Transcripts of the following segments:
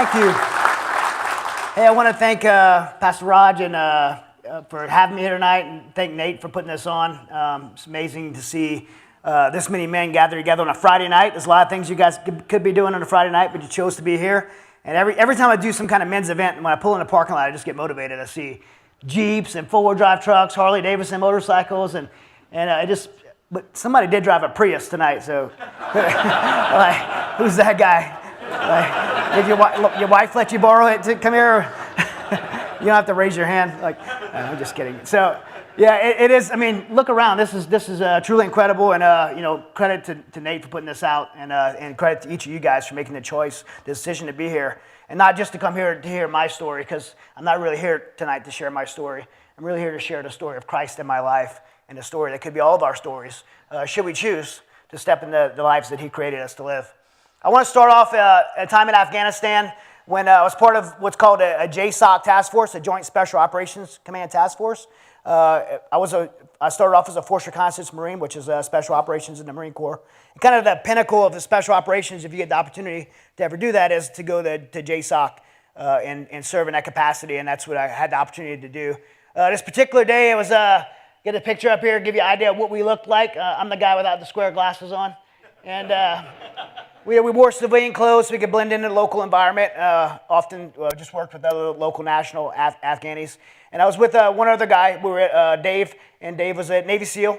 Thank you. Hey, I want to thank Pastor Raj and for having me here tonight, and thank Nate for putting this on. It's amazing to see this many men gather together on a Friday night. There's a lot of things you guys could be doing on a Friday night, but you chose to be here. And every time I do some kind of men's event, and when I pull in the parking lot, I just get motivated. I see Jeeps and four-wheel drive trucks, Harley Davidson motorcycles, and but somebody did drive a Prius tonight, so like, who's that guy? Like, did your wife let you borrow it to come here? You don't have to raise your hand. Like, I'm just kidding. So, yeah, it is. I mean, look around. This is truly incredible, and credit to Nate for putting this out, and credit to each of you guys for making the choice, the decision to be here, and not just to come here to hear my story, because I'm not really here tonight to share my story. I'm really here to share the story of Christ in my life, and a story that could be all of our stories, should we choose to step into the lives that He created us to live. I want to start off a time in Afghanistan when I was part of what's called a JSOC task force, a Joint Special Operations Command task force. I started off as a Force Reconnaissance Marine, which is special operations in the Marine Corps. And kind of the pinnacle of the special operations, if you get the opportunity to ever do that, is to go to JSOC and serve in that capacity, and that's what I had the opportunity to do. This particular day, it was, get a picture up here, give you an idea of what we looked like. I'm the guy without the square glasses on. And we wore civilian clothes so we could blend in the local environment. Often just worked with other local national Afghanis. And I was with one other guy. We were Dave, and Dave was a Navy SEAL.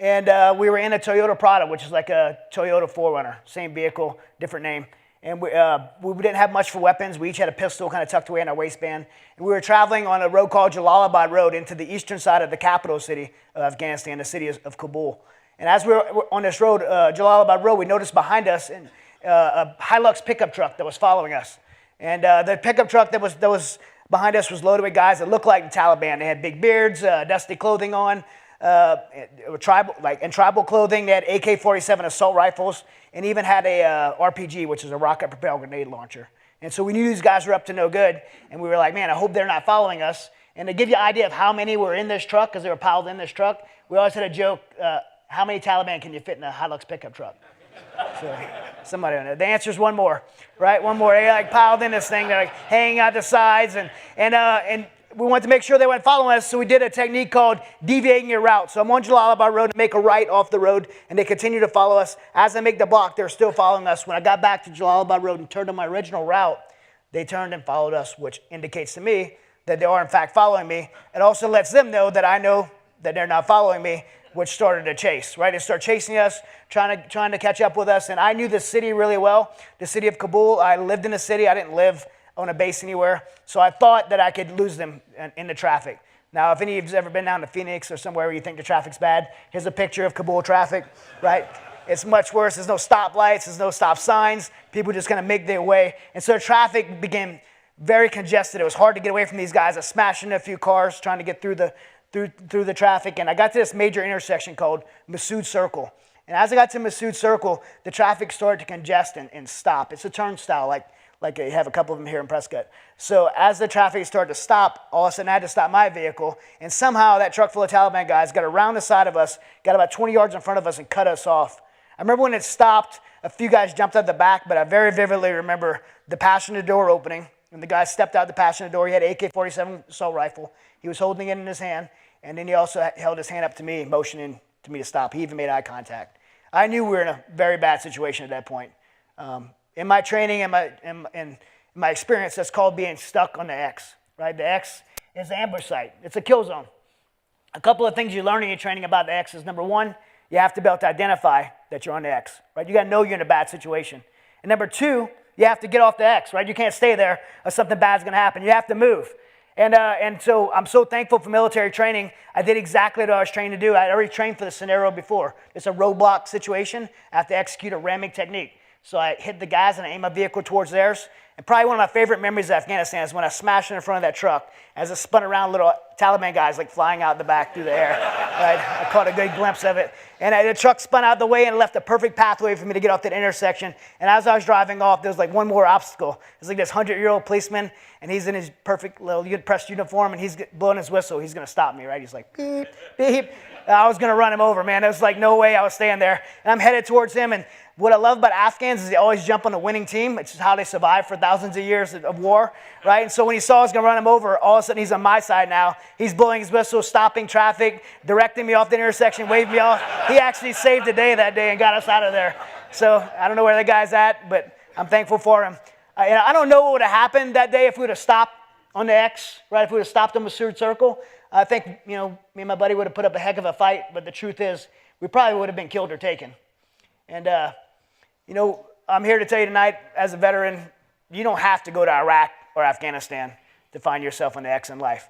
And we were in a Toyota Prado, which is like a Toyota 4Runner. Same vehicle, different name. And we didn't have much for weapons. We each had a pistol kind of tucked away in our waistband. And we were traveling on a road called Jalalabad Road into the eastern side of the capital city of Afghanistan, the city of Kabul. And as we were on this road, Jalalabad Road, we noticed behind us a Hilux pickup truck that was following us. And the pickup truck that was behind us was loaded with guys that looked like the Taliban. They had big beards, dusty clothing on, tribal clothing. They had AK-47 assault rifles, and even had a RPG, which is a rocket-propelled grenade launcher. And so we knew these guys were up to no good, and we were like, man, I hope they're not following us. And to give you an idea of how many were in this truck, because they were piled in this truck, we always had a joke, how many Taliban can you fit in a Hilux pickup truck? So somebody on there. The answer is one more, right? One more. They like piled in this thing. They're like hanging out the sides, and we wanted to make sure they weren't following us. So we did a technique called deviating your route. So I'm on Jalalabad Road to make a right off the road, and they continue to follow us. As I make the block, they're still following us. When I got back to Jalalabad Road and turned on my original route, they turned and followed us, which indicates to me that they are in fact following me. It also lets them know that I know that they're not following me, which started a chase, right? They started chasing us, trying to catch up with us. And I knew the city really well, the city of Kabul. I lived in the city. I didn't live on a base anywhere. So I thought that I could lose them in the traffic. Now, if any of you have ever been down to Phoenix or somewhere where you think the traffic's bad, here's a picture of Kabul traffic, right? It's much worse. There's no stoplights. There's no stop signs. People just kind of make their way. And so traffic became very congested. It was hard to get away from these guys. I smashed into a few cars trying to get through the traffic, and I got to this major intersection called Masood Circle. And as I got to Masood Circle, the traffic started to congest and stop. It's a turnstile, like you have a couple of them here in Prescott. So as the traffic started to stop, all of a sudden I had to stop my vehicle, and somehow that truck full of Taliban guys got around the side of us, got about 20 yards in front of us, and cut us off. I remember when it stopped, a few guys jumped out the back, but I very vividly remember the passenger door opening, and the guy stepped out the passenger door. He had an AK-47 assault rifle. He was holding it in his hand. And then he also held his hand up to me, motioning to me to stop. He even made eye contact. I knew we were in a very bad situation at that point. In my training and my experience, that's called being stuck on the X, right? The X is the ambush site. It's a kill zone. A couple of things you learn in your training about the X is, number one, you have to be able to identify that you're on the X, right? You got to know you're in a bad situation. And number two, you have to get off the X, right? You can't stay there or something bad's going to happen. You have to move. And so I'm so thankful for military training. I did exactly what I was trained to do. I had already trained for this scenario before. It's a roadblock situation. I have to execute a ramming technique. So I hit the guys and I aimed my vehicle towards theirs. And probably one of my favorite memories of Afghanistan is when I smashed in front of that truck. As it spun around, little Taliban guys like flying out the back through the air. Right? I caught a good glimpse of it. And the truck spun out the way and left a perfect pathway for me to get off that intersection. And as I was driving off, there was like one more obstacle. It's like this 100-year-old policeman, and he's in his perfect little pressed uniform, and he's blowing his whistle. He's going to stop me, right? He's like, beep, beep. I was going to run him over, man. There was like no way I was staying there. And I'm headed towards him, and what I love about Afghans is they always jump on a winning team. It's just how they survive for thousands of years of war, right? And so when he saw I was going to run him over, all of a sudden he's on my side now. He's blowing his whistle, stopping traffic, directing me off the intersection, waving me off. He actually saved the day that day and got us out of there. So I don't know where the guy's at, but I'm thankful for him. I don't know what would have happened that day if we would have stopped on the X, right? If we would have stopped on the third circle. I think, me and my buddy would have put up a heck of a fight, but the truth is we probably would have been killed or taken. And, I'm here to tell you tonight, as a veteran, you don't have to go to Iraq or Afghanistan to find yourself on the X in life.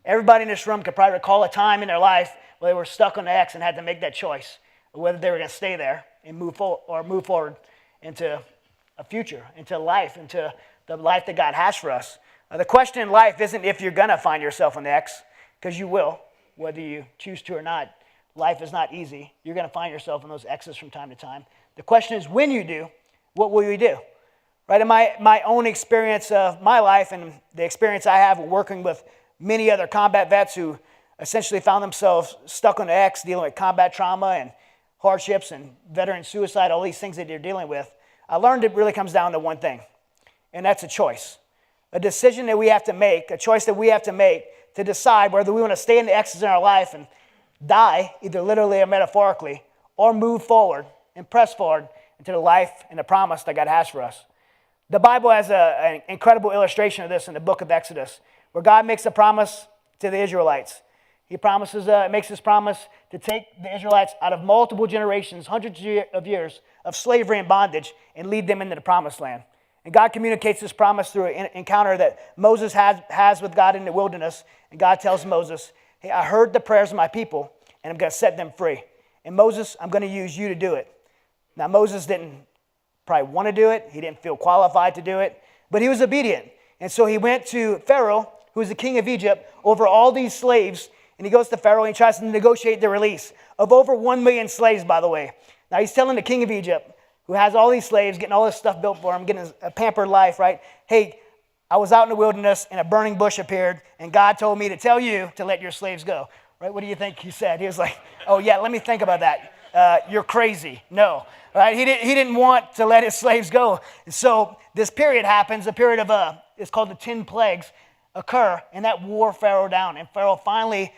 Everybody in this room could probably recall a time in their life where they were stuck on the X and had to make that choice of whether they were going to stay there and move forward into a future, into life, into the life that God has for us. The question in life isn't if you're going to find yourself on the X, because you will, whether you choose to or not. Life is not easy. You're going to find yourself in those X's from time to time. The question is, when you do, what will you do? Right? In my own experience of my life and the experience I have working with many other combat vets who essentially found themselves stuck on the X, dealing with combat trauma and hardships and veteran suicide, all these things that they're dealing with, I learned it really comes down to one thing, and that's a choice. A decision that we have to make, a choice that we have to make to decide whether we want to stay in the X's in our life and die, either literally or metaphorically, or move forward and press forward into the life and the promise that God has for us. The Bible has an incredible illustration of this in the book of Exodus, where God makes a promise to the Israelites. He makes this promise to take the Israelites out of multiple generations, hundreds of years of slavery and bondage, and lead them into the promised land. And God communicates this promise through an encounter that Moses has with God in the wilderness. And God tells Moses, hey, I heard the prayers of my people, and I'm going to set them free. And Moses, I'm going to use you to do it. Now, Moses didn't probably want to do it. He didn't feel qualified to do it, but he was obedient. And so he went to Pharaoh, who was the king of Egypt, over all these slaves. And he goes to Pharaoh and he tries to negotiate the release of over 1 million slaves, by the way. Now, he's telling the king of Egypt, who has all these slaves, getting all this stuff built for him, getting a pampered life, right? Hey, I was out in the wilderness and a burning bush appeared, and God told me to tell you to let your slaves go. Right? What do you think he said? He was like, oh, yeah, let me think about that. You're crazy. No. Right? He didn't want to let his slaves go. And so this period happens, a period of, it's called the 10 plagues, occur, and that wore Pharaoh down. And Pharaoh finally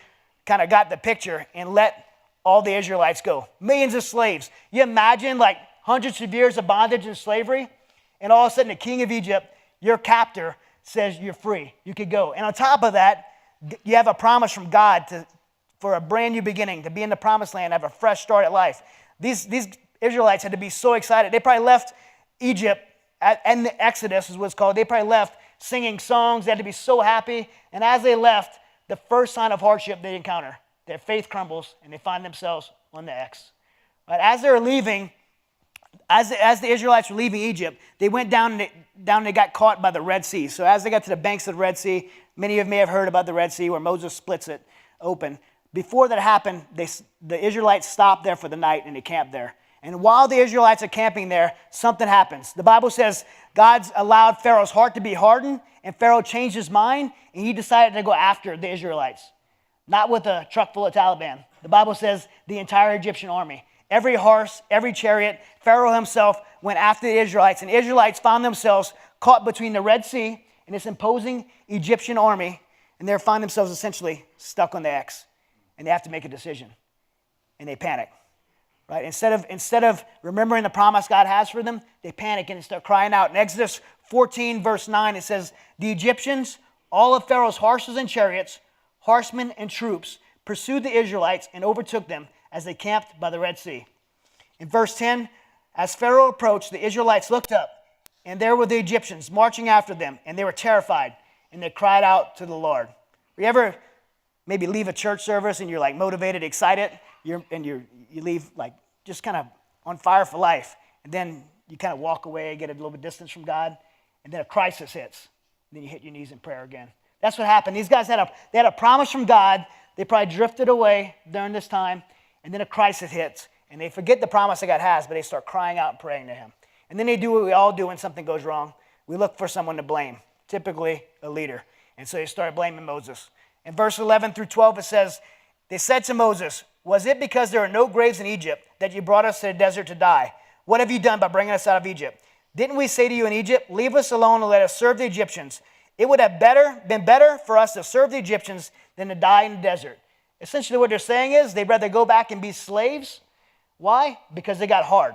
kind of got the picture and let all the Israelites go. Millions of slaves. You imagine like hundreds of years of bondage and slavery, and all of a sudden the king of Egypt, your captor, says you're free. You could go. And on top of that, you have a promise from God for a brand new beginning, to be in the promised land, have a fresh start at life. These Israelites had to be so excited. They probably left Egypt, and the Exodus is what it's called. They probably left singing songs. They had to be so happy. And as they left, the first sign of hardship they encounter, their faith crumbles, and they find themselves on the X. But as they're leaving, as the Israelites were leaving Egypt, they went down and they got caught by the Red Sea. So as they got to the banks of the Red Sea, many of you may have heard about the Red Sea where Moses splits it open. Before that happened, the Israelites stopped there for the night and they camped there. And while the Israelites are camping there, something happens. The Bible says God's allowed Pharaoh's heart to be hardened, and Pharaoh changed his mind, and he decided to go after the Israelites. Not with a truck full of Taliban. The Bible says the entire Egyptian army. Every horse, every chariot, Pharaoh himself went after the Israelites, and the Israelites found themselves caught between the Red Sea and this imposing Egyptian army, and they find themselves essentially stuck on the X. And they have to make a decision, and they panic, right? Instead of remembering the promise God has for them, they panic and they start crying out. In Exodus 14, verse 9, it says, the Egyptians, all of Pharaoh's horses and chariots, horsemen and troops, pursued the Israelites and overtook them as they camped by the Red Sea. In verse 10, as Pharaoh approached, the Israelites looked up, and there were the Egyptians marching after them, and they were terrified, and they cried out to the Lord. You ever maybe leave a church service and you're like motivated, excited, you leave like just kind of on fire for life, and then you kind of walk away, get a little bit distance from God, and then a crisis hits, and then you hit your knees in prayer again. That's what happened. These guys had a promise from God. They probably drifted away during this time, and then a crisis hits, and they forget the promise that God has, but they start crying out and praying to him. And then they do what we all do when something goes wrong. We look for someone to blame, typically a leader. And so they started blaming Moses. In verse 11 through 12, it says, they said to Moses, was it because there are no graves in Egypt that you brought us to the desert to die? what have you done by bringing us out of Egypt? Didn't we say to you in Egypt, leave us alone and let us serve the Egyptians? It would have been better for us to serve the Egyptians than to die in the desert. Essentially what they're saying is they'd rather go back and be slaves. Why? Because they got hard.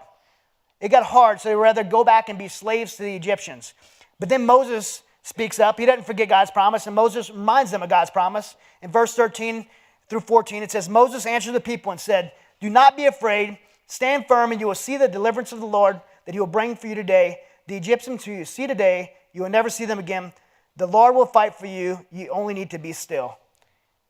It got hard, so they'd rather go back and be slaves to the Egyptians. But then Moses speaks up. He doesn't forget God's promise, and Moses reminds them of God's promise. In verse 13 through 14, it says, Moses answered the people and said, do not be afraid. Stand firm, and you will see the deliverance of the Lord that he will bring for you today. The Egyptians who you see today, you will never see them again. The Lord will fight for you. You only need to be still.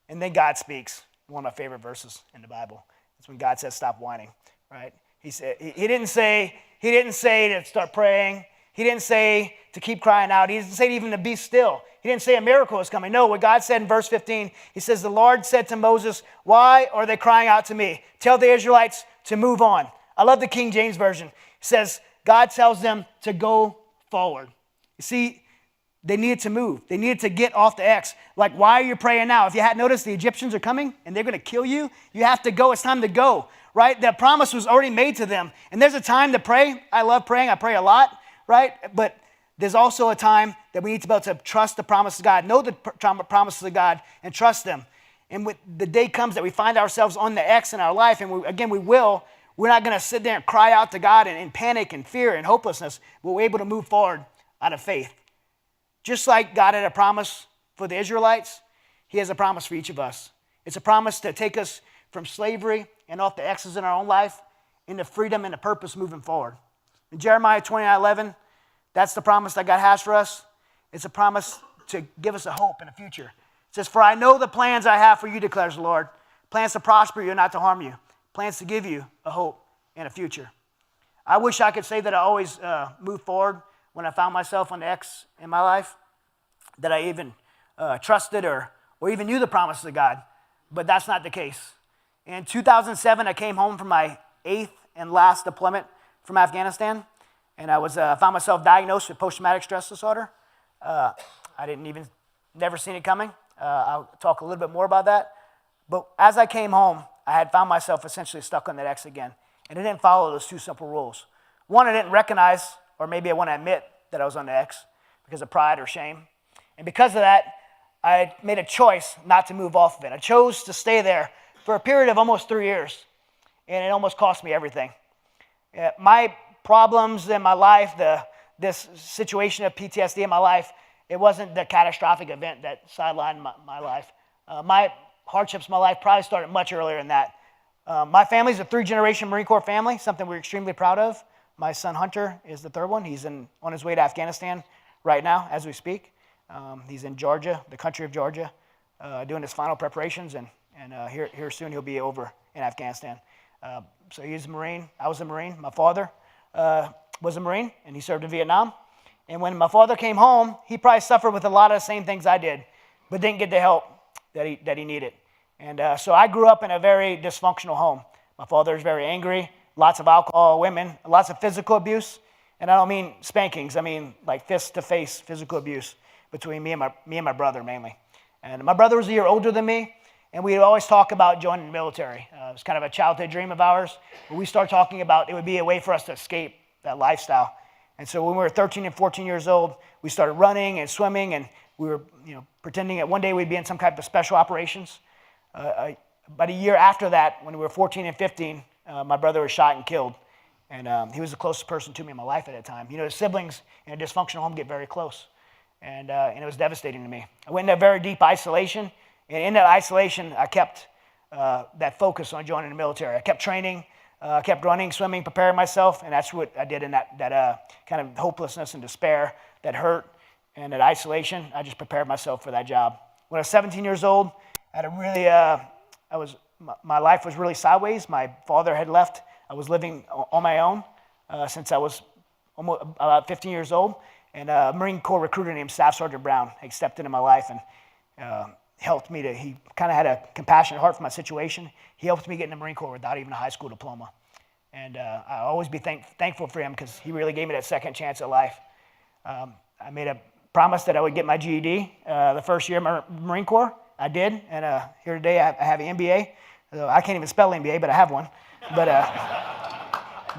And then God speaks. One of my favorite verses in the Bible. It's when God says, stop whining, right? He said, he didn't say to start praying. He didn't say to keep crying out. He didn't say even to be still. He didn't say a miracle is coming. No, what God said in verse 15, he says, the Lord said to Moses, why are they crying out to me? Tell the Israelites to move on. I love the King James Version. It says, God tells them to go forward. You see, they needed to move. They needed to get off the X. Like, why are you praying now? If you hadn't noticed, the Egyptians are coming and they're going to kill you. You have to go. It's time to go, right? That promise was already made to them. And there's a time to pray. I love praying. I pray a lot, right? But there's also a time that we need to be able to trust the promises of God, know the promises of God, and trust them. And when the day comes that we find ourselves on the X in our life, and we're not going to sit there and cry out to God in panic and fear and hopelessness, but we're able to move forward out of faith. Just like God had a promise for the Israelites, he has a promise for each of us. It's a promise to take us from slavery and off the X's in our own life into freedom and a purpose moving forward. In Jeremiah 29:11, that's the promise that God has for us. It's a promise to give us a hope in the future. It says, for I know the plans I have for you, declares the Lord. Plans to prosper you and not to harm you. Plans to give you a hope and a future. I wish I could say that I always moved forward when I found myself on the X in my life, that I even trusted or even knew the promises of God, but that's not the case. In 2007, I came home from my 8th and last deployment from Afghanistan, and I found myself diagnosed with post-traumatic stress disorder. I never seen it coming. I'll talk a little bit more about that. But as I came home, I had found myself essentially stuck on that X again, and I didn't follow those two simple rules. One, I didn't recognize, or maybe I want to admit that I was on the X because of pride or shame. And because of that, I made a choice not to move off of it. I chose to stay there for a period of almost 3 years, and it almost cost me everything. My problems in my life, this situation of PTSD in my life, it wasn't the catastrophic event that sidelined my life. My hardships in my life probably started much earlier than that. My family's a 3-generation Marine Corps family, something we're extremely proud of. My son Hunter is the 3rd one. He's on his way to Afghanistan right now as we speak. He's in Georgia, the country of Georgia, doing his final preparations, and here soon he'll be over in Afghanistan. So he's a Marine. I was a Marine. My father was a Marine, and he served in Vietnam. And when my father came home, he probably suffered with a lot of the same things I did, but didn't get the help that he needed. And so I grew up in a very dysfunctional home. My father was very angry, lots of alcohol, women, lots of physical abuse. And I don't mean spankings. I mean like fist-to-face physical abuse between me and my brother mainly. And my brother was a year older than me, and we would always talk about joining the military. It was kind of a childhood dream of ours. But we started talking about it would be a way for us to escape that lifestyle. And so when we were 13 and 14 years old, we started running and swimming, and we were pretending that one day we'd be in some type of special operations. About a year after that, when we were 14 and 15, my brother was shot and killed. And he was the closest person to me in my life at that time. The siblings in a dysfunctional home get very close. And it was devastating to me. I went into a very deep isolation. And in that isolation, I kept that focus on joining the military. I kept training, kept running, swimming, preparing myself. And that's what I did in that kind of hopelessness and despair, that hurt and that isolation. I just prepared myself for that job. When I was 17 years old, I had a really, my life was really sideways. My father had left. I was living on my own since I was almost about 15 years old. And a Marine Corps recruiter named Staff Sergeant Brown had stepped into my life and helped me he kind of had a compassionate heart for my situation. He helped me get in the Marine Corps without even a high school diploma. And I'll always be thankful for him because he really gave me that second chance at life. I made a promise that I would get my GED the first year of Marine Corps. I did, and here today I have an MBA. I can't even spell MBA, but I have one.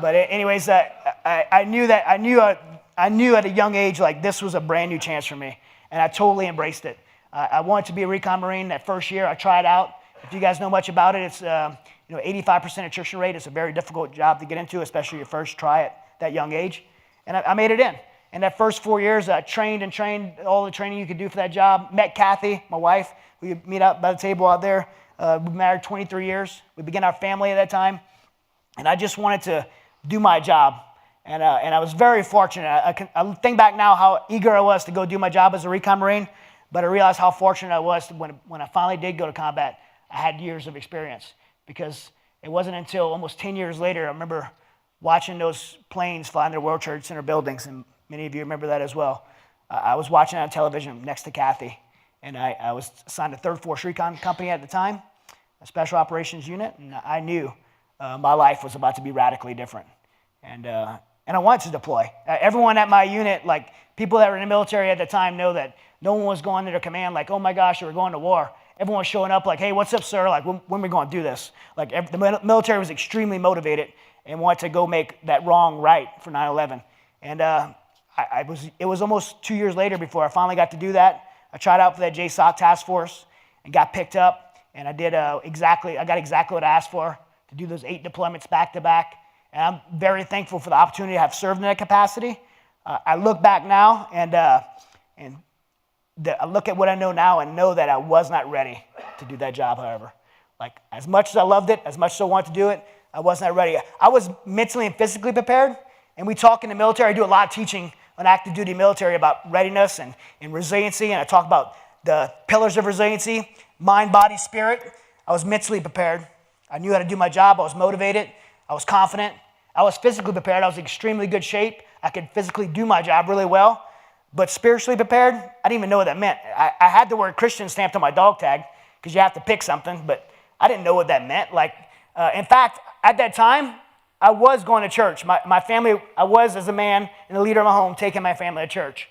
But anyways, I knew at a young age, like, this was a brand new chance for me, and I totally embraced it. I wanted to be a recon Marine that first year. I tried out. If you guys know much about it, it's 85% attrition rate. It's a very difficult job to get into, especially your first try at that young age. And I made it in. And that first 4 years, I trained all the training you could do for that job. Met Kathy, my wife. We meet up by the table out there. We've been married 23 years. We began our family at that time. And I just wanted to do my job. And I was very fortunate. I think back now how eager I was to go do my job as a recon Marine, but I realized how fortunate I was when I finally did go to combat. I had years of experience, because it wasn't until almost 10 years later, I remember watching those planes fly in the World Trade Center buildings, and many of you remember that as well. I was watching on television next to Kathy, and I was assigned to 3rd Force Recon Company at the time, a Special Operations Unit, and I knew my life was about to be radically different. And I wanted to deploy. Everyone at my unit, like people that were in the military at the time, know that no one was going under command like, oh my gosh, we're going to war. Everyone was showing up like, hey, what's up, sir? Like, when are we going to do this? Like, the military was extremely motivated and wanted to go make that wrong right for 9/11. And it was almost 2 years later before I finally got to do that. I tried out for that JSOC task force and got picked up. And I got exactly what I asked for, to do those 8 deployments back to back. And I'm very thankful for the opportunity to have served in that capacity. I look back now and I look at what I know now and know that I was not ready to do that job, however. Like, as much as I loved it, as much as I wanted to do it, I was not ready. I was mentally and physically prepared, and we talk in the military. I do a lot of teaching on active duty military about readiness and resiliency, and I talk about the pillars of resiliency: mind, body, spirit. I was mentally prepared. I knew how to do my job. I was motivated. I was confident. I was physically prepared. I was in extremely good shape. I could physically do my job really well. But spiritually prepared, I didn't even know what that meant. I had the word Christian stamped on my dog tag, because you have to pick something, but I didn't know what that meant. Like, in fact, at that time, I was going to church. My family, I was, as a man and the leader of my home, taking my family to church.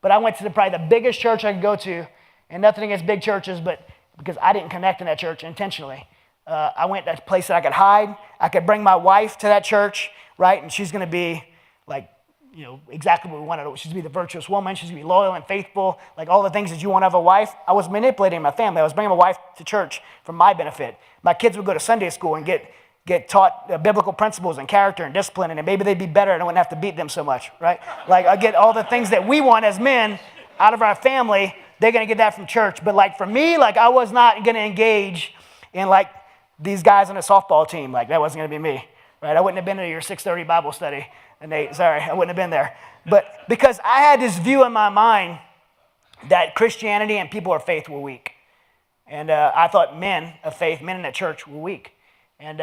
But I went to probably the biggest church I could go to, and nothing against big churches, but because I didn't connect in that church intentionally. I went to a place that I could hide. I could bring my wife to that church, right? And she's going to be like, exactly what we wanted. She's going to be the virtuous woman. She's going to be loyal and faithful, like all the things that you want of a wife. I was manipulating my family. I was bringing my wife to church for my benefit. My kids would go to Sunday school and get taught biblical principles and character and discipline, and maybe they'd be better and I wouldn't have to beat them so much, right? Like, I get all the things that we want as men out of our family. They're going to get that from church. But like for me, like I was not going to engage in like these guys on a softball team. Like that wasn't going to be me, right? I wouldn't have been to your 6:30 Bible study. And I wouldn't have been there. But because I had this view in my mind that Christianity and people of faith were weak. And I thought men of faith, men in the church, were weak. And,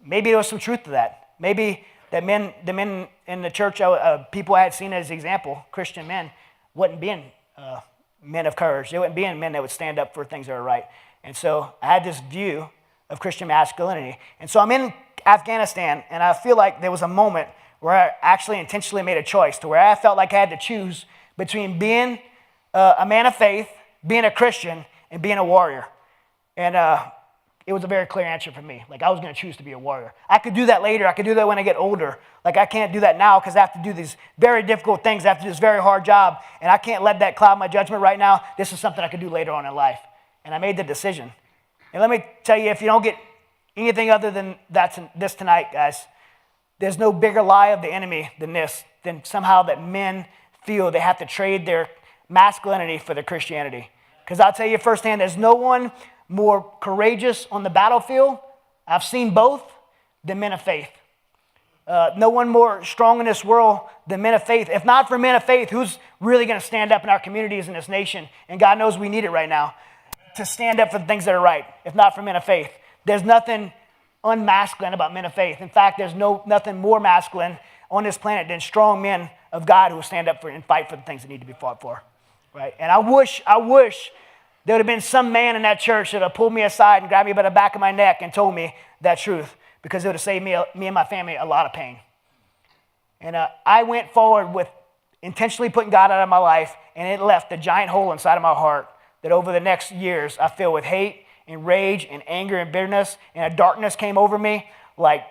maybe there was some truth to that. Maybe that the men in the church, people I had seen as example, Christian men, wasn't being men of courage. They weren't being men that would stand up for things that are right. And so I had this view of Christian masculinity. And so I'm in Afghanistan, and I feel like there was a moment where I actually intentionally made a choice to where I felt like I had to choose between being a man of faith, being a Christian, and being a warrior. And it was a very clear answer for me. Like I was going to choose to be a warrior. I could do that later. I could do that when I get older. Like I can't do that now because I have to do these very difficult things. I have to do this very hard job, and I can't let that cloud my judgment right now. This is something I could do later on in life. And I made the decision. And let me tell you, if you don't get anything other than this tonight, guys, there's no bigger lie of the enemy than somehow that men feel they have to trade their masculinity for their Christianity. Because I'll tell you firsthand, there's no one more courageous on the battlefield, I've seen both, than men of faith. No one more strong in this world than men of faith. If not for men of faith, who's really going to stand up in our communities in this nation? And God knows we need it right now to stand up for the things that are right, if not for men of faith. There's nothing unmasculine about men of faith. In fact, there's nothing more masculine on this planet than strong men of God who will stand up for and fight for the things that need to be fought for, right? And I wish there would have been some man in that church that would have pulled me aside and grabbed me by the back of my neck and told me that truth, because it would have saved me and my family a lot of pain. And I went forward with intentionally putting God out of my life, and it left a giant hole inside of my heart that over the next years I filled with hate and rage and anger and bitterness, and a darkness came over me like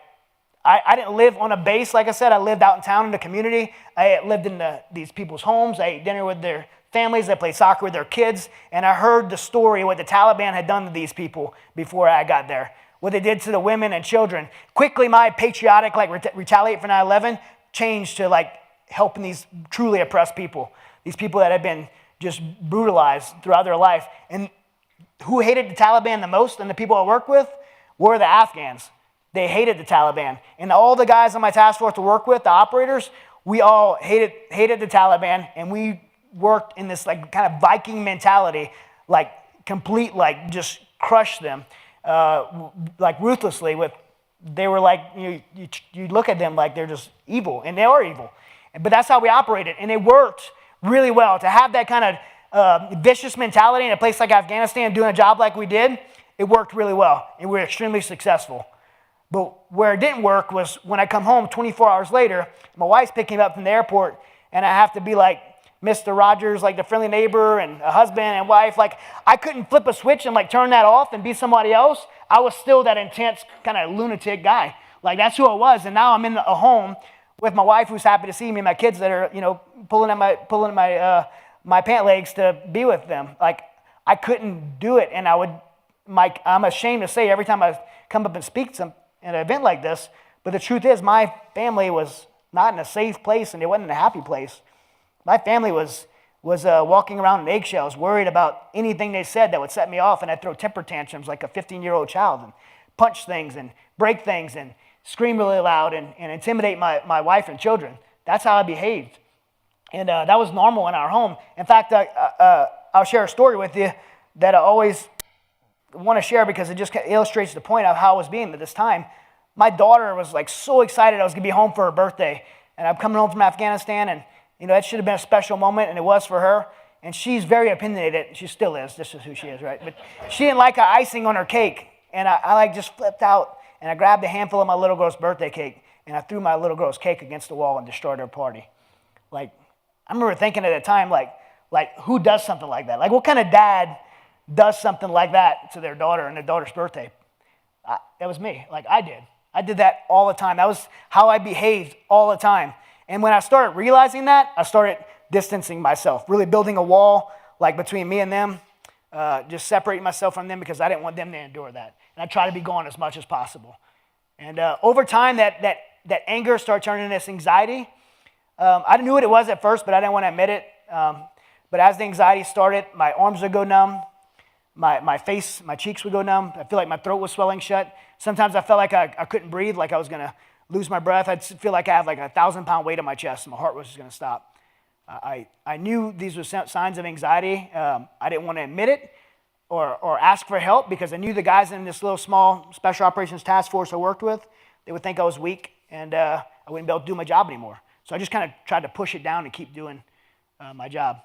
I didn't live on a base, like I said. I lived out in town in the community. I lived in these people's homes. I ate dinner with their families. I played soccer with their kids. And I heard the story of what the Taliban had done to these people before I got there, what they did to the women and children. Quickly, my patriotic, retaliate for 9/11 changed to, helping these truly oppressed people, these people that had been just brutalized throughout their life. And who hated the Taliban the most and the people I worked with were the Afghans. They hated the Taliban. And all the guys on my task force to work with, the operators, we all hated the Taliban, and we worked in this kind of Viking mentality, complete, just crush them, ruthlessly. They were you look at them like they're just evil, and they are evil. But that's how we operated, and it worked really well. To have that kind of vicious mentality in a place like Afghanistan, doing a job like we did, it worked really well, and we were extremely successful. But where it didn't work was when I come home 24 hours later, my wife's picking me up from the airport, and I have to be like Mr. Rogers, like the friendly neighbor and a husband and wife. I couldn't flip a switch and turn that off and be somebody else. I was still that intense kind of lunatic guy. That's who I was. And now I'm in a home with my wife, who's happy to see me, and my kids that are, pulling at my pant legs to be with them. I couldn't do it, and I'm ashamed to say every time I come up and speak to them in an event like this, but the truth is my family was not in a safe place, and it wasn't in a happy place. My family was walking around in eggshells, worried about anything they said that would set me off, and I'd throw temper tantrums like a 15-year-old child and punch things and break things and scream really loud and intimidate my wife and children. That's how I behaved. And that was normal in our home. In fact, I'll share a story with you that I always want to share because it just illustrates the point of how I was being at this time. My daughter was so excited I was going to be home for her birthday. And I'm coming home from Afghanistan, and that should have been a special moment, and it was for her. And she's very opinionated. She still is. This is who she is, right? But she didn't like the icing on her cake. And I just flipped out, and I grabbed a handful of my little girl's birthday cake, and I threw my little girl's cake against the wall and destroyed her party. I remember thinking at the time, who does something like that? What kind of dad does something like that to their daughter and their daughter's birthday? That was me. I did. I did that all the time. That was how I behaved all the time. And when I started realizing that, I started distancing myself, really building a wall between me and them, just separating myself from them because I didn't want them to endure that. And I tried to be gone as much as possible. And over time, that anger started turning into this anxiety. I knew what it was at first, but I didn't want to admit it. But as the anxiety started, my arms would go numb. My face, my cheeks would go numb. I feel like my throat was swelling shut. Sometimes I felt like I couldn't breathe, like I was going to lose my breath. I'd feel like I had a 1,000-pound weight on my chest, and my heart was just going to stop. I knew these were signs of anxiety. I didn't want to admit it or ask for help because I knew the guys in this little small special operations task force I worked with, they would think I was weak, and I wouldn't be able to do my job anymore. So I just kind of tried to push it down and keep doing my job.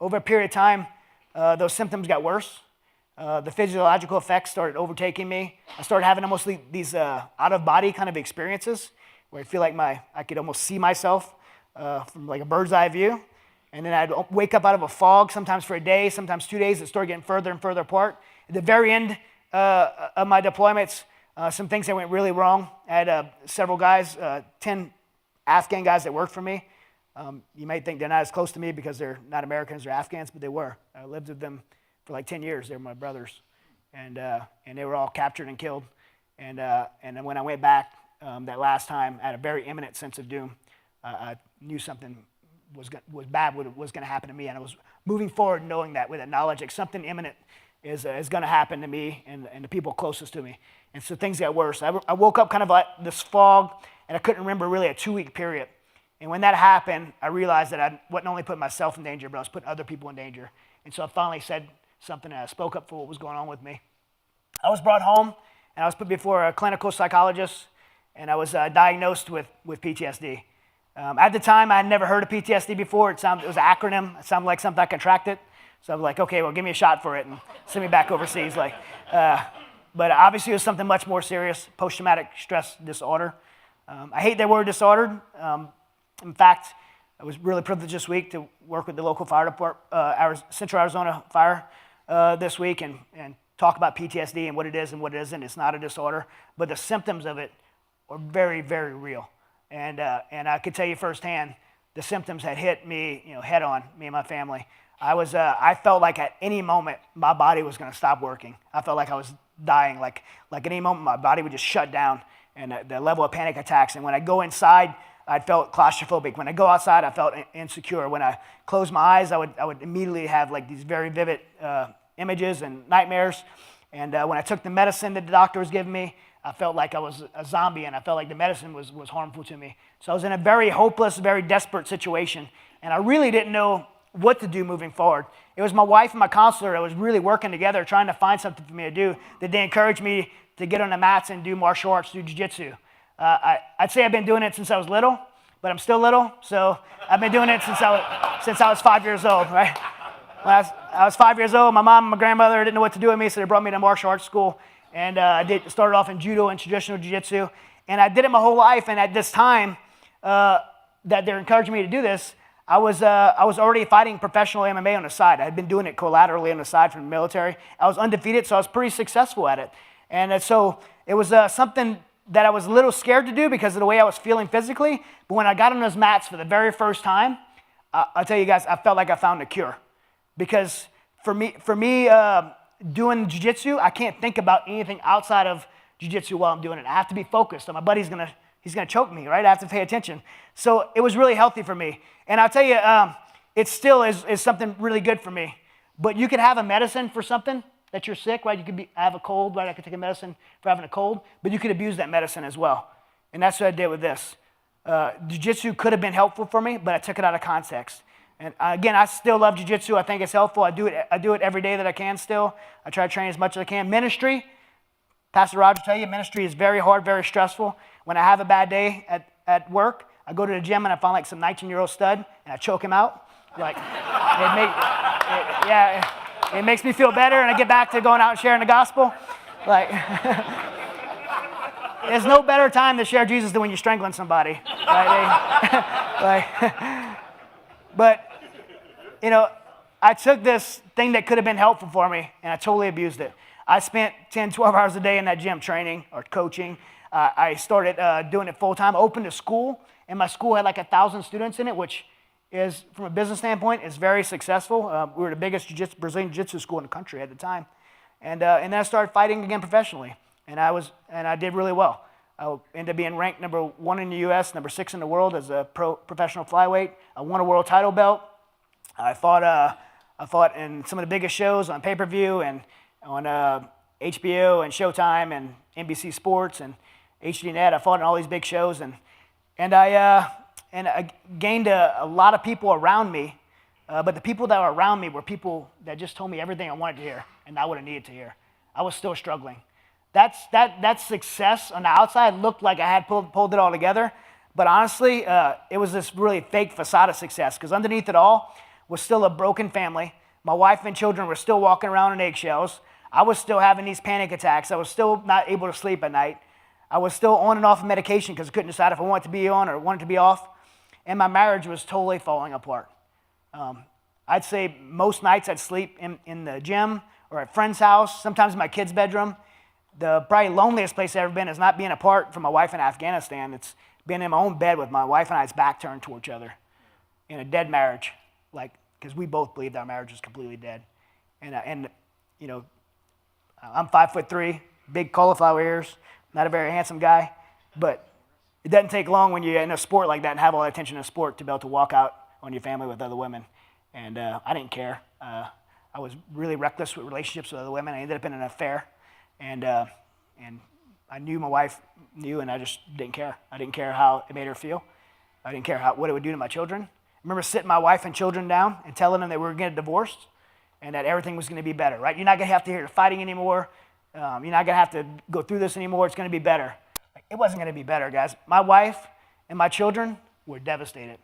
Over a period of time, those symptoms got worse. The physiological effects started overtaking me. I started having almost these out-of-body kind of experiences where I feel like I could almost see myself from a bird's eye view. And then I'd wake up out of a fog, sometimes for a day, sometimes 2 days. It started getting further and further apart. At the very end of my deployments, some things that went really wrong. I had several guys, 10 Afghan guys that worked for me. You might think they're not as close to me because they're not Americans, they're Afghans, but they were. I lived with them for 10 years. They were my brothers. And they were all captured and killed. And then when I went back that last time, I had a very imminent sense of doom. I knew something was bad was going to happen to me, and I was moving forward knowing that, with that knowledge, something imminent is going to happen to me and the people closest to me. And so things got worse. I woke up kind of like this fog, and I couldn't remember really a 2-week period. And when that happened, I realized that I wasn't only putting myself in danger, but I was putting other people in danger. And so I finally said something, and I spoke up for what was going on with me. I was brought home, and I was put before a clinical psychologist, and I was diagnosed with PTSD. At the time, I had never heard of PTSD before. It was an acronym. It sounded like something I contracted. So I was like, okay, well, give me a shot for it and send me back overseas. But obviously, it was something much more serious, post-traumatic stress disorder. I hate that word disordered. In fact, I was really privileged this week to work with the local fire department, Central Arizona Fire this week and talk about PTSD and what it is and what it isn't. It's not a disorder, but the symptoms of it were very, very real. And I could tell you firsthand, the symptoms had hit me, head on, me and my family. I felt like at any moment my body was going to stop working. I felt like I was dying, like at any moment my body would just shut down, and the level of panic attacks. And when I go inside, I felt claustrophobic. When I go outside, I felt insecure. When I closed my eyes, I would immediately have like these very vivid images and nightmares. And when I took the medicine that the doctor was giving me, I felt like I was a zombie, and I felt like the medicine was harmful to me. So I was in a very hopeless, very desperate situation, and I really didn't know what to do moving forward. It was my wife and my counselor that was really working together, trying to find something for me to do, that they encouraged me to get on the mats and do martial arts, do jiu-jitsu. I'd say I've been doing it since I was little, but I'm still little, so I've been doing it since I was 5 years old, right? When I was 5 years old, my mom and my grandmother didn't know what to do with me, so they brought me to martial arts school, and I started off in judo and traditional jiu-jitsu, and I did it my whole life. And at this time that they're encouraging me to do this, I was already fighting professional MMA on the side. I had been doing it collaterally on the side from the military. I was undefeated, so I was pretty successful at it. And so it was something that I was a little scared to do because of the way I was feeling physically. But when I got on those mats for the very first time, I'll tell you guys, I felt like I found a cure. Because for me, doing jiu-jitsu, I can't think about anything outside of jiu-jitsu while I'm doing it. I have to be focused. So my buddy's he's gonna choke me, right? I have to pay attention. So it was really healthy for me. And I'll tell you, it still is something really good for me. But you could have a medicine for something that you're sick, right? You could have a cold, right? I could take a medicine for having a cold, but you could abuse that medicine as well. And that's what I did with this. Jiu-jitsu could have been helpful for me, but I took it out of context. And again, I still love jiu-jitsu. I think it's helpful. I do it every day that I can still. I try to train as much as I can. Ministry, Pastor Roger will tell you, ministry is very hard, very stressful. When I have a bad day at work, I go to the gym and I find like some 19-year-old stud and I choke him out. Like, it makes me feel better, and I get back to going out and sharing the gospel. Like, there's no better time to share Jesus than when you're strangling somebody. Right? But, I took this thing that could have been helpful for me, and I totally abused it. I spent 10, 12 hours a day in that gym training or coaching. I started doing it full-time, opened a school, and my school had like 1,000 students in it, which is, from a business standpoint, is very successful. We were the biggest Brazilian jiu-jitsu school in the country at the time. And then I started fighting again professionally, and I did really well. I ended up being ranked number 1 in the U.S., number 6 in the world as a professional flyweight. I won a world title belt. I fought in some of the biggest shows on pay-per-view and on HBO and Showtime and NBC Sports and HDNet. I fought in all these big shows, and I gained a lot of people around me, but the people that were around me were people that just told me everything I wanted to hear and not what I needed to hear. I was still struggling. That success on the outside looked like I had pulled it all together, but honestly, it was this really fake facade of success, because underneath it all was still a broken family. My wife and children were still walking around in eggshells. I was still having these panic attacks. I was still not able to sleep at night. I was still on and off of medication because I couldn't decide if I wanted to be on or wanted to be off. And my marriage was totally falling apart. I'd say most nights I'd sleep in the gym or at a friend's house, sometimes in my kid's bedroom. The probably loneliest place I've ever been is not being apart from my wife in Afghanistan. It's being in my own bed with my wife and I's back turned toward each other in a dead marriage, because we both believed our marriage was completely dead. And I'm 5'3", big cauliflower ears, not a very handsome guy, but it doesn't take long when you're in a sport like that and have all that attention in a sport to be able to walk out on your family with other women. And I didn't care. I was really reckless with relationships with other women. I ended up in an affair, and I knew my wife knew, and I just didn't care. I didn't care how it made her feel. I didn't care what it would do to my children. I remember sitting my wife and children down and telling them that we were getting divorced and that everything was going to be better, right? You're not going to have to hear the fighting anymore. You're not going to have to go through this anymore. It's going to be better. It wasn't going to be better, guys. My wife and my children were devastated,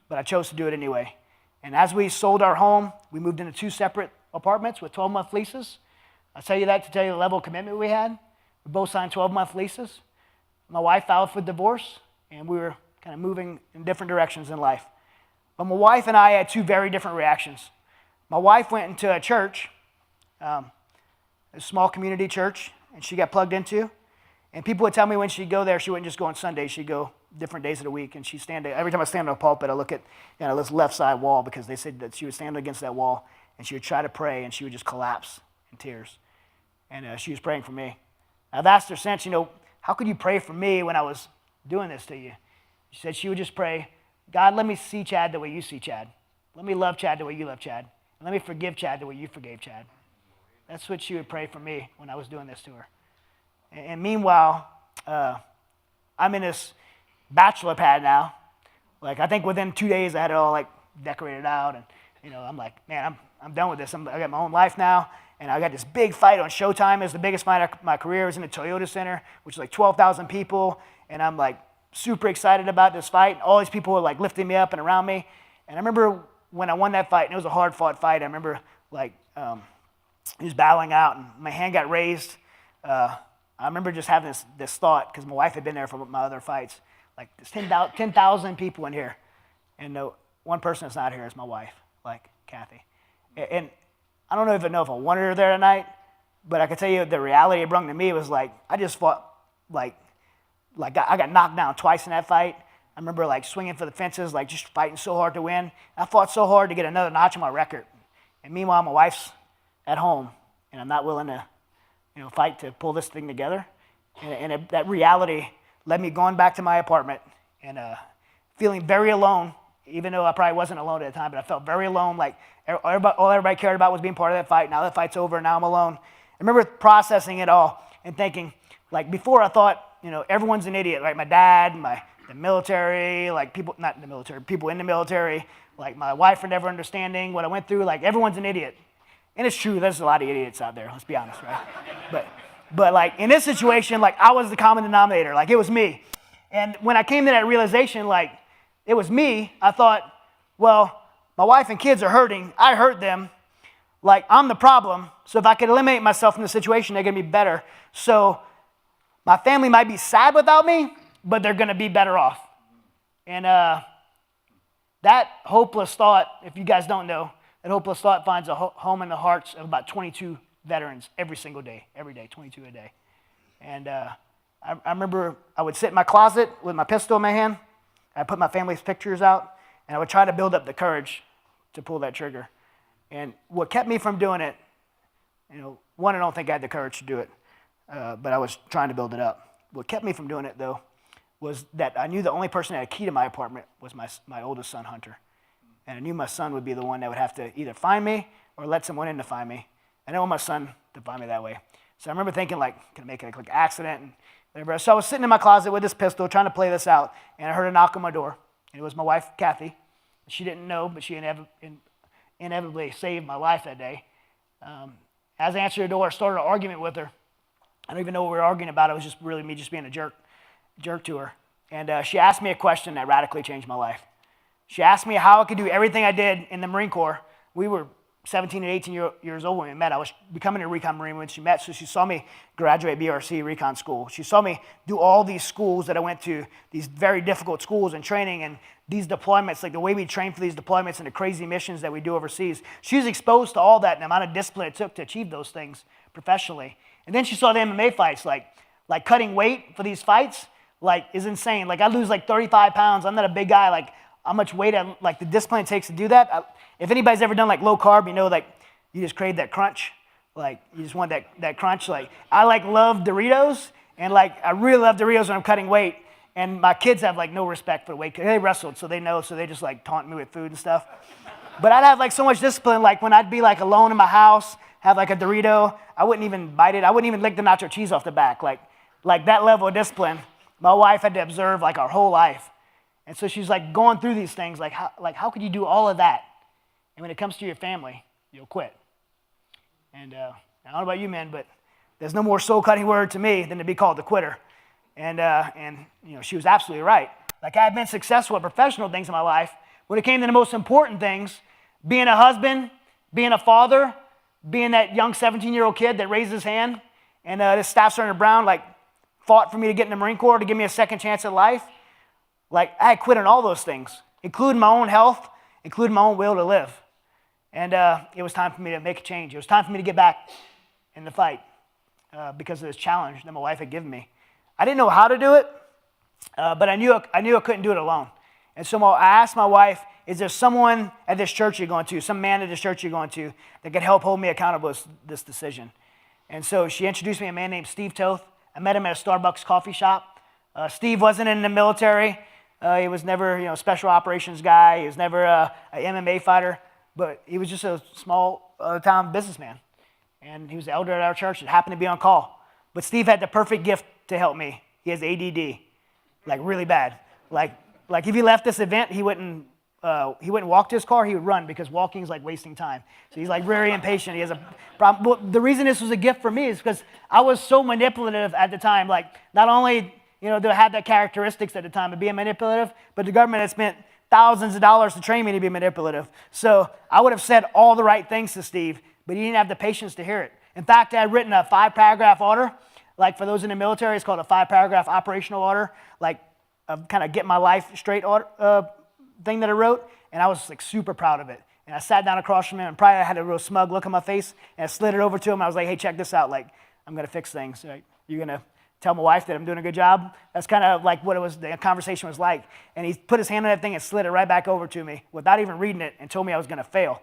but I chose to do it anyway. And as we sold our home, we moved into 2 separate apartments with 12-month leases. I'll tell you that to tell you the level of commitment we had. We both signed 12-month leases. My wife filed for divorce, and we were kind of moving in different directions in life. But my wife and I had 2 very different reactions. My wife went into a church, a small community church, and she got plugged into. And people would tell me when she'd go there, she wouldn't just go on Sundays, she'd go different days of the week. And she'd stand there. Every time I stand on the pulpit, I look at this left side wall, because they said that she would stand against that wall and she would try to pray and she would just collapse in tears. And she was praying for me. I've asked her since, how could you pray for me when I was doing this to you? She said she would just pray, God, let me see Chad the way you see Chad. Let me love Chad the way you love Chad. And let me forgive Chad the way you forgave Chad. That's what she would pray for me when I was doing this to her. And meanwhile, I'm in this bachelor pad now. Like, I think within 2 days I had it all like decorated out, and I'm like, man, I'm done with this. I got my own life now, and I got this big fight on Showtime. It was the biggest fight of my career. It was in the Toyota Center, which is like 12,000 people, and I'm like super excited about this fight. All these people were like lifting me up and around me, and I remember when I won that fight, and it was a hard-fought fight. I remember like he was battling out, and my hand got raised. I remember just having this thought, because my wife had been there for my other fights. Like, there's 10,000 people in here, and no one person that's not here is my wife, like Kathy. And I don't even know if I wanted her there tonight, but I can tell you the reality it brought to me was like, I just fought, I got knocked down twice in that fight. I remember like swinging for the fences, like just fighting so hard to win. I fought so hard to get another notch on my record. And meanwhile, my wife's at home, and I'm not willing to fight to pull this thing together. And that reality led me going back to my apartment and feeling very alone, even though I probably wasn't alone at the time, but I felt very alone. Like all everybody cared about was being part of that fight. Now that fight's over, and now I'm alone. I remember processing it all and thinking, like, before I thought, everyone's an idiot. Like my dad, the military, like people, not the military, people in the military, like my wife for never understanding what I went through. Like, everyone's an idiot. And it's true, there's a lot of idiots out there, let's be honest, right? But like in this situation, like I was the common denominator, like it was me. And when I came to that realization, like it was me, I thought, well, my wife and kids are hurting, I hurt them, like I'm the problem, so if I could eliminate myself from the situation, they're gonna be better. So my family might be sad without me, but they're gonna be better off. And that hopeless thought, if you guys don't know, that hopeless thought finds a home in the hearts of about 22 veterans every single day, 22 a day. And I remember I would sit in my closet with my pistol in my hand. I'd put my family's pictures out, and I would try to build up the courage to pull that trigger. And what kept me from doing it, one, I don't think I had the courage to do it, but I was trying to build it up. What kept me from doing it, though, was that I knew the only person that had a key to my apartment was my oldest son, Hunter. And I knew my son would be the one that would have to either find me or let someone in to find me. I didn't want my son to find me that way. So I remember thinking, like, can I make it like an accident and whatever. So I was sitting in my closet with this pistol trying to play this out, and I heard a knock on my door. And it was my wife, Kathy. She didn't know, but she inevitably saved my life that day. As I answered the door, I started an argument with her. I don't even know what we were arguing about. It was just really me just being a jerk to her. And she asked me a question that radically changed my life. She asked me how I could do everything I did in the Marine Corps. We were 17 and 18 years old when we met. I was becoming a recon Marine when she met, so she saw me graduate BRC recon school. She saw me do all these schools that I went to, these very difficult schools and training, and these deployments, like the way we train for these deployments and the crazy missions that we do overseas. She was exposed to all that and the amount of discipline it took to achieve those things professionally. And then she saw the MMA fights, like cutting weight for these fights, like is insane. Like I lose like 35 pounds. I'm not a big guy. Like how much weight, like the discipline it takes to do that. If anybody's ever done like low carb, like you just crave that crunch. Like you just want that crunch. Like I love Doritos, and like I really love Doritos when I'm cutting weight. And my kids have like no respect for the weight. They wrestled, so they know. So they just like taunt me with food and stuff. But I'd have like so much discipline. Like when I'd be like alone in my house, have like a Dorito, I wouldn't even bite it. I wouldn't even lick the nacho cheese off the back. Like that level of discipline. My wife had to observe like our whole life. And so she's like going through these things, like how could you do all of that? And when it comes to your family, you'll quit. And I don't know about you, men, but there's no more soul-cutting word to me than to be called a quitter. And she was absolutely right. Like I had been successful at professional things in my life. When it came to the most important things, being a husband, being a father, being that young 17-year-old kid that raised his hand, and this Staff Sergeant Brown like fought for me to get in the Marine Corps to give me a second chance at life. Like I had quit on all those things, including my own health, including my own will to live. And it was time for me to make a change. It was time for me to get back in the fight because of this challenge that my wife had given me. I didn't know how to do it, but I knew I couldn't do it alone. And so I asked my wife, is there someone at this church you're going to, some man at this church you're going to, that could help hold me accountable to this decision? And so she introduced me to a man named Steve Toth. I met him at a Starbucks coffee shop. Steve wasn't in the military. He was never, a special operations guy. He was never an MMA fighter, but he was just a small-town businessman. And he was the elder at our church that happened to be on call. But Steve had the perfect gift to help me. He has ADD, like really bad. Like if he left this event, he wouldn't walk to his car. He would run because walking is like wasting time. So he's like very impatient. He has a problem. Well, the reason this was a gift for me is because I was so manipulative at the time. Like not only do I have that characteristics at the time of being manipulative, but the government had spent thousands of dollars to train me to be manipulative. So I would have said all the right things to Steve, but he didn't have the patience to hear it. In fact, I had written a 5-paragraph order. Like for those in the military, it's called a 5-paragraph operational order. Like kind of get my life straight order, thing that I wrote, and I was like super proud of it. And I sat down across from him, and probably I had a real smug look on my face, and I slid it over to him. I was like, hey, check this out. Like, I'm going to fix things. Right? You're going to tell my wife that I'm doing a good job? That's kind of like what the conversation was like. And he put his hand on that thing and slid it right back over to me without even reading it and told me I was going to fail.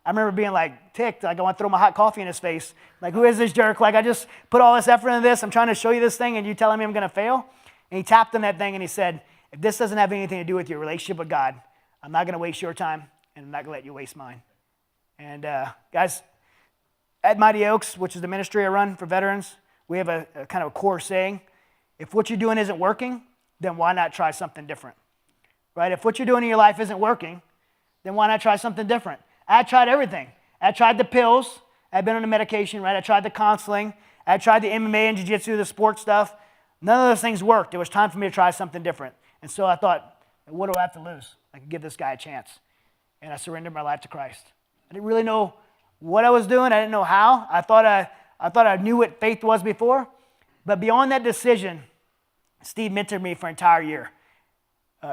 I remember being like ticked, like I want to throw my hot coffee in his face. Like, who is this jerk? Like, I just put all this effort into this. I'm trying to show you this thing, and you're telling me I'm going to fail? And he tapped on that thing, and he said, if this doesn't have anything to do with your relationship with God, I'm not going to waste your time, and I'm not going to let you waste mine. And guys, at Mighty Oaks, which is the ministry I run for veterans, we have a kind of a core saying, if what you're doing isn't working, then why not try something different? Right? If what you're doing in your life isn't working, then why not try something different? I tried everything. I tried the pills. I'd been on the medication, right? I tried the counseling. I tried the MMA and jiu-jitsu, the sports stuff. None of those things worked. It was time for me to try something different. And so I thought, what do I have to lose? I could give this guy a chance. And I surrendered my life to Christ. I didn't really know what I was doing. I didn't know how. I thought I knew what faith was before. But beyond that decision, Steve mentored me for an entire year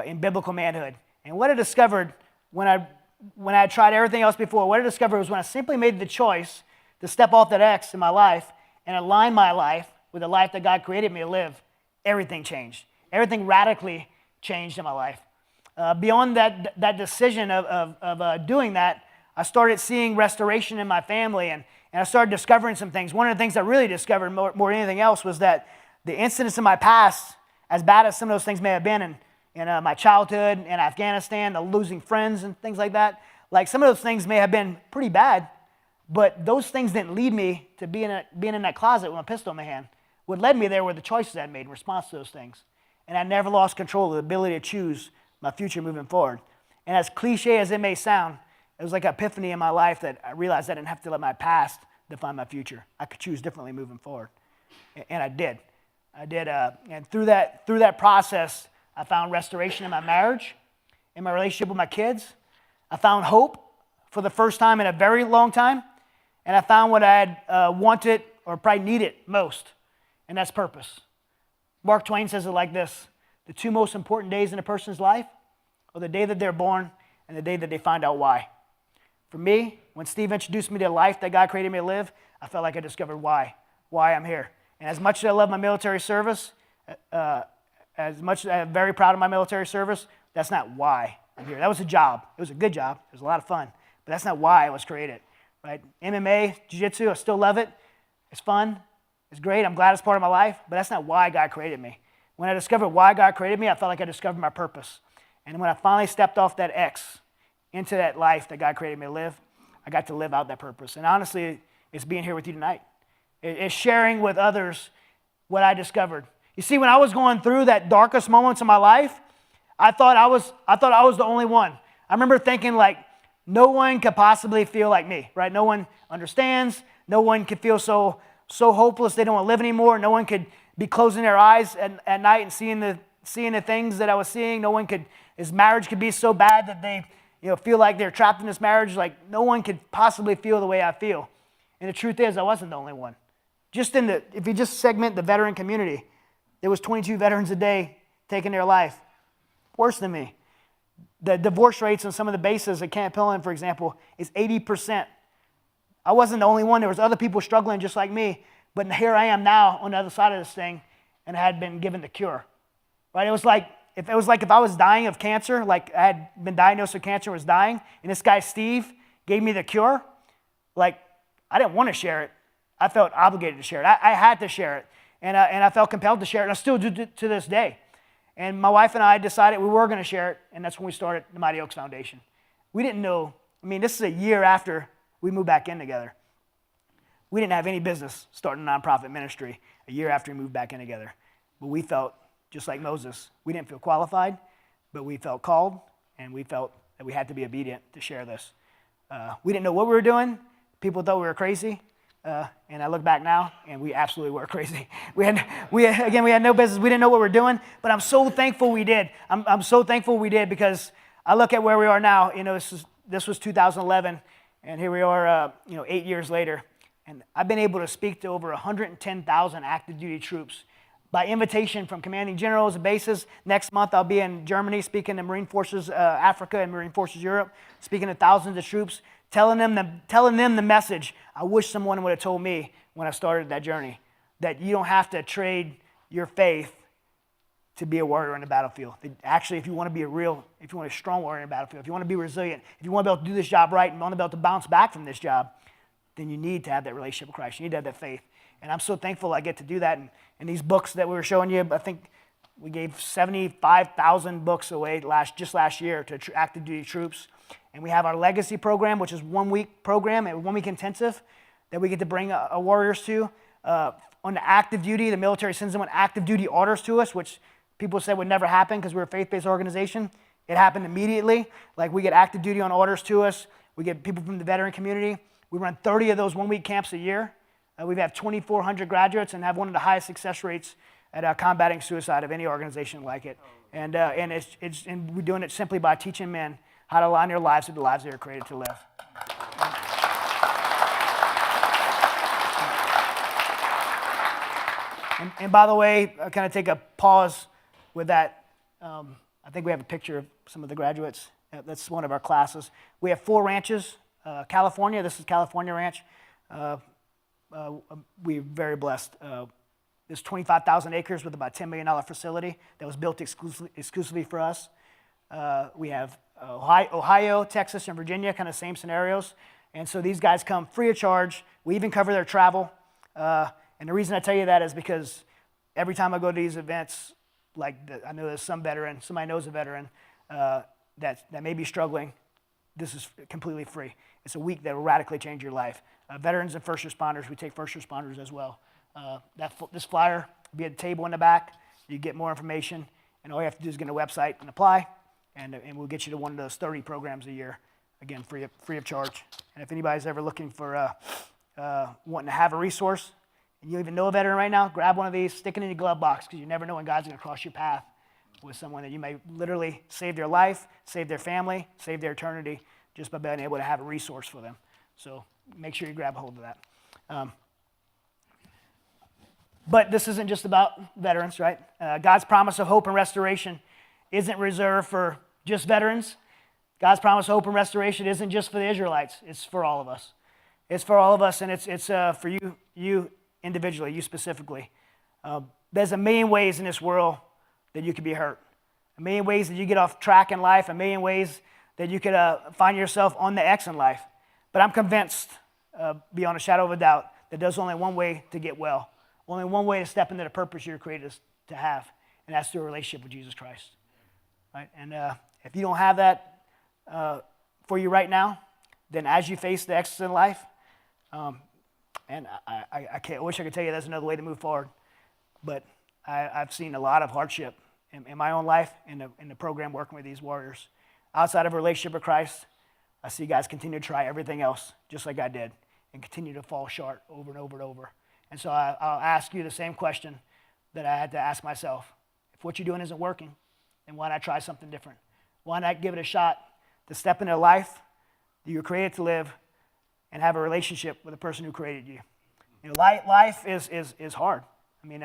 in biblical manhood. And what I discovered when I had tried everything else before, what I discovered was when I simply made the choice to step off that X in my life and align my life with the life that God created me to live, everything changed. Everything radically changed in my life. Beyond that decision of doing that, I started seeing restoration in my family, and I started discovering some things. One of the things I really discovered more than anything else was that the incidents in my past, as bad as some of those things may have been in my childhood in Afghanistan, the losing friends and things like that, like some of those things may have been pretty bad, but those things didn't lead me to being in that closet with a pistol in my hand. What led me there were the choices I made in response to those things. And I never lost control of the ability to choose my future moving forward. And as cliche as it may sound, it was like an epiphany in my life that I realized I didn't have to let my past define my future. I could choose differently moving forward. And I did. And through that process, I found restoration in my marriage, in my relationship with my kids. I found hope for the first time in a very long time. And I found what I had wanted or probably needed most, and that's purpose. Mark Twain says it like this: the two most important days in a person's life are the day that they're born and the day that they find out why. For me, when Steve introduced me to the life that God created me to live, I felt like I discovered why I'm here. And as much as I love my military service, as much as I'm very proud of my military service, that's not why I'm here. That was a job. It was a good job. It was a lot of fun. But that's not why I was created. Right? MMA, jiu-jitsu, I still love it. It's fun. It's great. I'm glad it's part of my life. But that's not why God created me. When I discovered why God created me, I felt like I discovered my purpose. And when I finally stepped off that X into that life that God created me to live, I got to live out that purpose. And honestly, it's being here with you tonight. It's sharing with others what I discovered. You see, when I was going through that darkest moments of my life, I thought I was the only one. I remember thinking like, no one could possibly feel like me, right? No one understands. No one could feel so hopeless they don't want to live anymore. No one could be closing their eyes at night and seeing the things that I was seeing. No one could, his marriage could be so bad that they feel like they're trapped in this marriage. Like no one could possibly feel the way I feel. And the truth is I wasn't the only one. If you just segment the veteran community, there was 22 veterans a day taking their life. Worse than me. The divorce rates on some of the bases at Camp Pillen, for example, is 80%. I wasn't the only one. There was other people struggling just like me. But here I am now on the other side of this thing, and I had been given the cure. Right? It was like if I was dying of cancer, like I had been diagnosed with cancer, was dying, and this guy Steve gave me the cure. Like I didn't want to share it. I felt obligated to share it. I had to share it, and I felt compelled to share it. And I still do to this day. And my wife and I decided we were going to share it, and that's when we started the Mighty Oaks Foundation. We didn't know. I mean, this is a year after we moved back in together. We didn't have any business starting a nonprofit ministry a year after we moved back in together. But we felt, just like Moses, we didn't feel qualified, but we felt called, and we felt that we had to be obedient to share this. We didn't know what we were doing. People thought we were crazy. And I look back now, and we absolutely were crazy. We had no business. We didn't know what we were doing, but I'm so thankful we did. I'm so thankful we did because I look at where we are now. You know, this was 2011, and here we are, 8 years later. And I've been able to speak to over 110,000 active duty troops by invitation from commanding generals and bases. Next month, I'll be in Germany speaking to Marine Forces Africa and Marine Forces Europe, speaking to thousands of troops, telling them the message I wish someone would have told me when I started that journey, that you don't have to trade your faith to be a warrior in the battlefield. Actually, if you want to be a strong warrior in the battlefield, if you want to be resilient, if you want to be able to do this job right and want to be able to bounce back from this job, then you need to have that relationship with Christ. You need to have that faith. And I'm so thankful I get to do that. And these books that we were showing you, I think we gave 75,000 books away just last year to active duty troops. And we have our legacy program, which is 1 week program, and 1 week intensive that we get to bring warriors to. On the active duty, the military sends them on active duty orders to us, which people said would never happen because we're a faith-based organization. It happened immediately. Like we get active duty on orders to us. We get people from the veteran community. We run 30 of those 1 week camps a year. We have 2,400 graduates and have one of the highest success rates at combating suicide of any organization like it. And we're doing it simply by teaching men how to align their lives with the lives they were created to live. And by the way, I kind of take a pause with that. I think we have a picture of some of the graduates. That's one of our classes. We have 4 ranches. California, this is California Ranch. We're very blessed. There's 25,000 acres with about $10 million facility that was built exclusively for us. We have Ohio, Texas, and Virginia, kind of same scenarios. And so these guys come free of charge. We even cover their travel. And the reason I tell you that is because every time I go to these events, I know there's somebody knows a veteran that may be struggling. This is completely free. It's a week that will radically change your life. Veterans and first responders, we take first responders as well. This flyer will be at the table in the back. You get more information, and all you have to do is get on the website and apply, and we'll get you to one of those 30 programs a year, again, free of charge. And if anybody's ever looking for wanting to have a resource, and you don't even know a veteran right now, grab one of these, stick it in your glove box, because you never know when God's going to cross your path with someone that you may literally save their life, save their family, save their eternity, just by being able to have a resource for them. So make sure you grab a hold of that. But this isn't just about veterans, right? God's promise of hope and restoration isn't reserved for just veterans. God's promise of hope and restoration isn't just for the Israelites. It's for all of us. It's for all of us, and it's for you individually, you specifically. There's a million ways in this world that you could be hurt. A million ways that you get off track in life. A million ways that you could find yourself on the X in life. But I'm convinced, beyond a shadow of a doubt, that there's only one way to get well. Only one way to step into the purpose you're created to have, and that's through a relationship with Jesus Christ. Right? And if you don't have that for you right now, then as you face the X's in life, and I wish I could tell you there's another way to move forward, but I've seen a lot of hardship in my own life in the program working with these warriors. Outside of a relationship with Christ, I see guys continue to try everything else, just like I did, and continue to fall short over and over and over. And so I'll ask you the same question that I had to ask myself. If what you're doing isn't working, then why not try something different? Why not give it a shot to step into a life that you were created to live and have a relationship with the person who created you? You know, life is hard. I mean,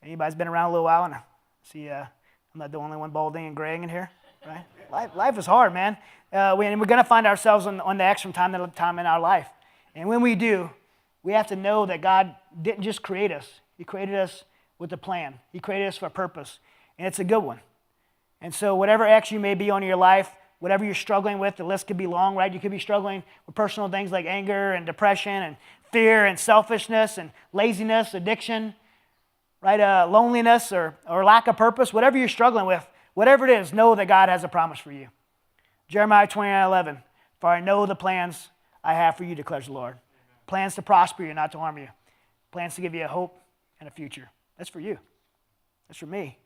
anybody's been around a little while, and I see I'm not the only one balding and graying in here, right? Life is hard, man. And we're going to find ourselves on the X from time to time in our life. And when we do, we have to know that God didn't just create us. He created us with a plan. He created us for a purpose, and it's a good one. And so whatever action you may be on in your life, whatever you're struggling with, the list could be long, right? You could be struggling with personal things like anger and depression and fear and selfishness and laziness, addiction, right? Loneliness or lack of purpose. Whatever you're struggling with, whatever it is, know that God has a promise for you. Jeremiah 29:11, for I know the plans I have for you, declares the Lord. Plans to prosper you, not to harm you. Plans to give you a hope and a future. That's for you. That's for me.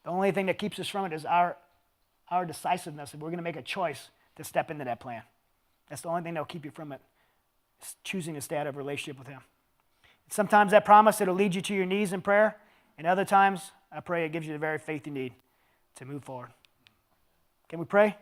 The only thing that keeps us from it is our decisiveness. If we're going to make a choice to step into that plan. That's the only thing that will keep you from it. It's choosing to stay out of a relationship with him. Sometimes that promise, it'll lead you to your knees in prayer. And other times, I pray it gives you the very faith you need to move forward. Can we pray?